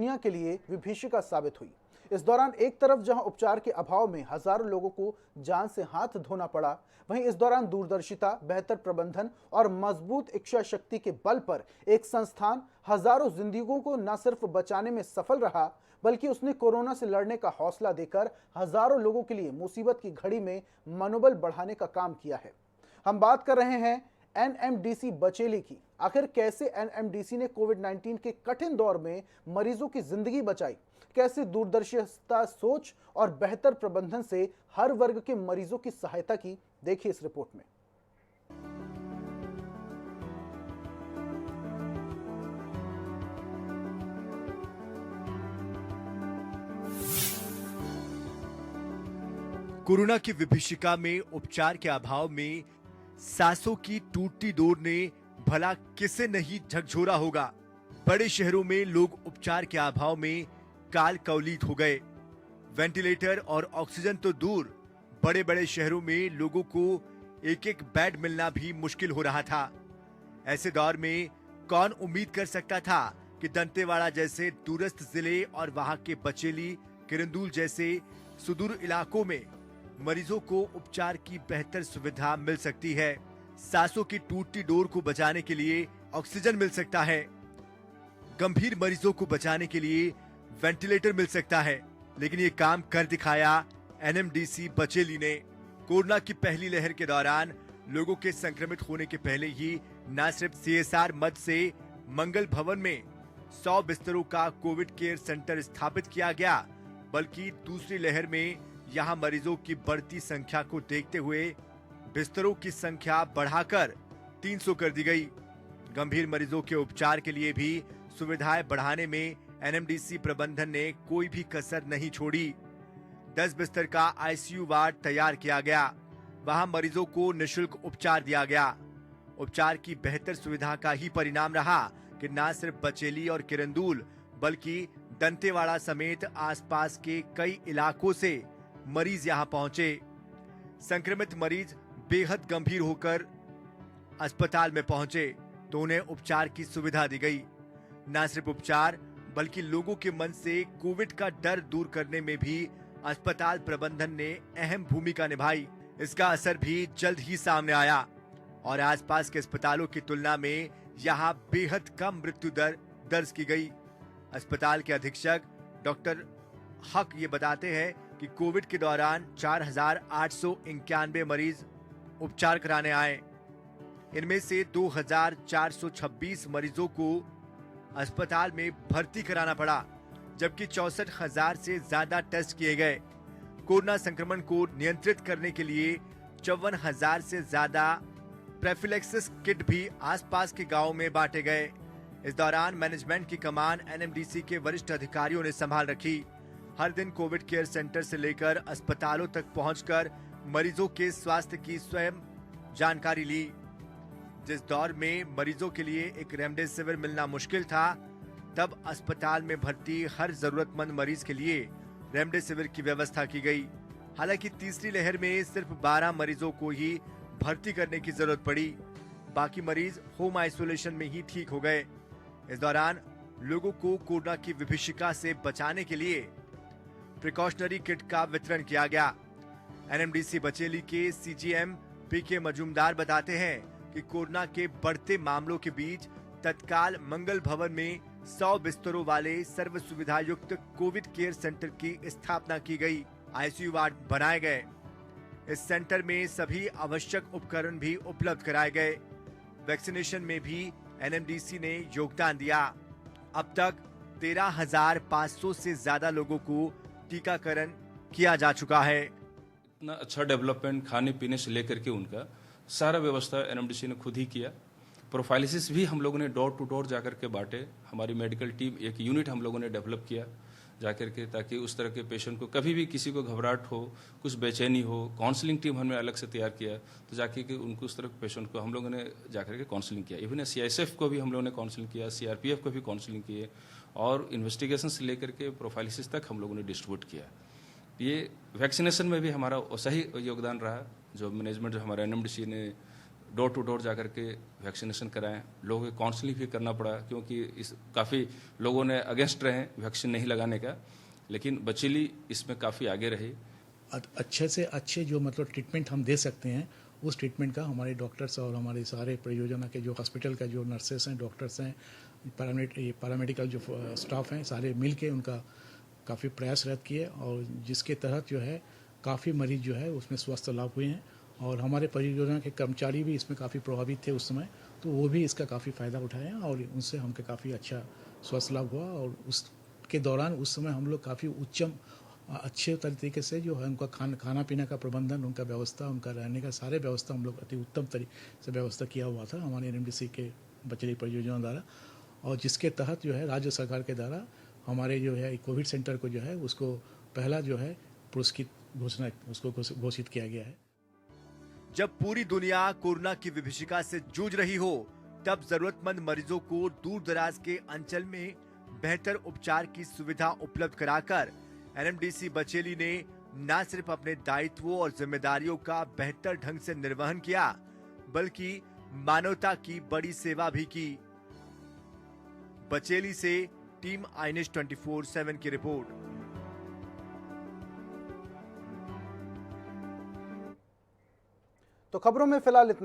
दुनिया के लिए विभीषिका साबित हुई। इस दौरान एक तरफ जहां उपचार के अभाव में हजारों लोगों को जान से हाथ धोना पड़ा, वहीं इस दौरान दूरदर्शिता, बेहतर प्रबंधन और मजबूत इच्छा शक्ति के बल पर एक संस्थान हजारों जिंदगियों को न सिर्फ बचाने में सफल रहा, बल्कि उसने कोरोना से लड़ने का हौसला देकर हजारों लोगों के लिए मुसीबत की घड़ी में मनोबल बढ़ाने का काम किया है। हम बात कर रहे हैं एनएमडीसी बचेली की। आखिर कैसे एनएमडीसी ने कोविड-19 के कठिन दौर में मरीजों की जिंदगी बचाई, कैसे दूरदर्शिता, सोच और बेहतर प्रबंधन से हर वर्ग के मरीजों की सहायता की, देखिए इस रिपोर्ट में। कोरोना की विभीषिका में उपचार के अभाव में सांसों की टूटती डोर ने भला किसे नहीं झकझोरा होगा। बड़े शहरों में लोग उपचार के अभाव में काल कवलीत हो गए। वेंटिलेटर और ऑक्सीजन तो दूर, बड़े बड़े शहरों में लोगों को एक एक बेड मिलना भी मुश्किल हो रहा था। ऐसे दौर में कौन उम्मीद कर सकता था कि दंतेवाड़ा जैसे दूरस्थ जिले और वहां के बचेली, किरंदुल जैसे सुदूर इलाकों में मरीजों को उपचार की बेहतर सुविधा मिल सकती है। सांसों की टूटती डोर को बचाने के लिए ऑक्सीजन मिल सकता है, गंभीर मरीजों को बचाने के लिए वेंटिलेटर मिल सकता है। लेकिन ये काम कर दिखाया एनएमडीसी बचेली ने। कोरोना की पहली लहर के दौरान लोगों के संक्रमित होने के पहले ही न सिर्फ सीएसआर मद से मंगल भवन में 100 बिस्तरों का कोविड केयर सेंटर स्थापित किया गया, बल्कि दूसरी लहर में यहां मरीजों की बढ़ती संख्या को देखते हुए बिस्तरों की संख्या बढ़ाकर 300 कर दी गई। गंभीर मरीजों के उपचार के लिए भी सुविधाएं बढ़ाने में एनएमडीसी प्रबंधन ने कोई भी कसर नहीं छोड़ी। 10 बिस्तर का आईसीयू वार्ड तैयार किया गया, वहां मरीजों को निःशुल्क उपचार दिया गया। उपचार की बेहतर सुविधा का ही परिणाम रहा कि न सिर्फ बचेली और किरंदुल, बल्कि दंतेवाड़ा समेत आसपास के कई इलाकों से मरीज यहां पहुंचे। संक्रमित मरीज बेहद गंभीर होकर अस्पताल में पहुंचे तो उन्हें उपचार की सुविधा दी गई। न सिर्फ उपचार, बल्कि लोगों के मन से कोविड का डर दूर करने में भी अस्पताल प्रबंधन ने अहम भूमिका निभाई। इसका असर भी जल्द ही सामने आया और आसपास के अस्पतालों की तुलना में यहां बेहद कम मृत्यु दर दर्ज की गई। अस्पताल के अधीक्षक डॉक्टर हक ये बताते हैं कि कोविड के दौरान 4,891 मरीज उपचार कराने आए। इनमें से 2,426 मरीजों को अस्पताल में भर्ती कराना पड़ा, जबकि 64,000 से ज्यादा टेस्ट किए गए। कोरोना संक्रमण को नियंत्रित करने के लिए 54,000 से ज्यादा प्रेफिलेक्सिस किट भी आसपास के गांवों में बांटे गए। इस दौरान मैनेजमेंट की कमान एनएमडीसी के वरिष्ठ अधिकारियों ने संभाल रखी। हर दिन कोविड केयर सेंटर से लेकर अस्पतालों तक पहुंचकर मरीजों के स्वास्थ्य की स्वयं जानकारी ली। जिस दौर में मरीजों के लिए एक रेमडेसिविर मिलना मुश्किल था, तब अस्पताल में भर्ती हर जरूरतमंद मरीज के लिए रेमडेसिविर की व्यवस्था की गई। हालांकि तीसरी लहर में सिर्फ 12 मरीजों को ही भर्ती करने की जरूरत पड़ी, बाकी मरीज होम आइसोलेशन में ही ठीक हो गए। इस दौरान लोगों को कोरोना की विभीषिका से बचाने के लिए प्रिकॉशनरी किट का वितरण किया गया। एनएमडीसी बचेली के सीजीएम पीके मजूमदार बताते हैं कि कोरोना के बढ़ते मामलों के बीच तत्काल मंगल भवन में 100 बिस्तरों वाले सर्व सुविधा युक्त कोविड केयर सेंटर की स्थापना की गई। आईसीयू वार्ड बनाए गए। इस सेंटर में सभी आवश्यक उपकरण भी उपलब्ध कराए गए। वैक्सीनेशन में भी एनएमडीसी ने योगदान दिया। अब तक 13,500 से ज्यादा लोगों को टीकाकरण किया जा चुका है। इतना अच्छा डेवलपमेंट खाने पीने से लेकर के उनका सारा व्यवस्था एनएमडीसी ने खुद ही किया। प्रोफाइलिसिस भी हम लोगों ने डोर टू डोर जाकर के बांटे। हमारी मेडिकल टीम एक यूनिट हम लोगों ने डेवलप किया जाकर के, ताकि उस तरह के पेशेंट को कभी भी किसी को घबराहट हो, कुछ बेचैनी हो, काउंसलिंग टीम हमने अलग से तैयार किया, तो जाके कि उनको उस तरह के पेशेंट को हम लोगों ने जाकर के काउंसलिंग किया। इवन सीआईएसएफ को भी हम लोगों ने काउंसलिंग किया, सीआरपीएफ को भी काउंसलिंग किए और इन्वेस्टिगेशन से लेकर के प्रोफाइलिसिस तक हम लोगों ने डिस्ट्रीब्यूट किया। ये वैक्सीनेशन में भी हमारा सही योगदान रहा। जो मैनेजमेंट जो हमारा एनएमडीसी ने डोर टू डोर जाकर के वैक्सीनेशन कराएं। लोगों को काउंसलिंग भी करना पड़ा, क्योंकि इस काफ़ी लोगों ने अगेंस्ट रहे वैक्सीन नहीं लगाने का, लेकिन बचेली इसमें काफ़ी आगे रही। अच्छे से अच्छे जो मतलब ट्रीटमेंट हम दे सकते हैं, उस ट्रीटमेंट का हमारे डॉक्टर्स और हमारे सारे परियोजना के जो हॉस्पिटल का जो नर्सेस हैं, डॉक्टर्स हैं, पैरामेडिकल जो स्टाफ हैं, सारे मिल के उनका काफ़ी प्रयासरत किए, और जिसके तहत जो है काफ़ी मरीज जो है उसमें स्वस्थ लाभ हुए हैं। और हमारे परियोजना के कर्मचारी भी इसमें काफ़ी प्रभावित थे उस समय, तो वो भी इसका काफ़ी फ़ायदा उठाए हैं और उनसे हमको काफ़ी अच्छा स्वस्थ लाभ हुआ। और उसके दौरान उस समय हम लोग काफ़ी अच्छे तरीके से जो है उनका खाना पीना का प्रबंधन, उनका व्यवस्था, उनका रहने का सारे व्यवस्था हम लोग अति उत्तम तरीके से व्यवस्था किया हुआ था हमारे एनएमडीसी के बचेली परियोजना द्वारा। और जिसके तहत जो है राज्य सरकार के द्वारा हमारे जो है कोविड सेंटर को जो है उसको पहला जो है पुरस्कृत घोषित किया गया है। जब पूरी दुनिया कोरोना की विभीषिका से जूझ रही हो, तब जरूरतमंद मरीजों को दूर दराज के अंचल में बेहतर उपचार की सुविधा उपलब्ध कराकर एनएमडीसी बचेली ने न सिर्फ अपने दायित्वों और जिम्मेदारियों का बेहतर ढंग से निर्वहन किया, बल्कि मानवता की बड़ी सेवा भी की। बचेली से टीम आईएनएस 24/7 की रिपोर्ट। तो खबरों में फिलहाल इतना।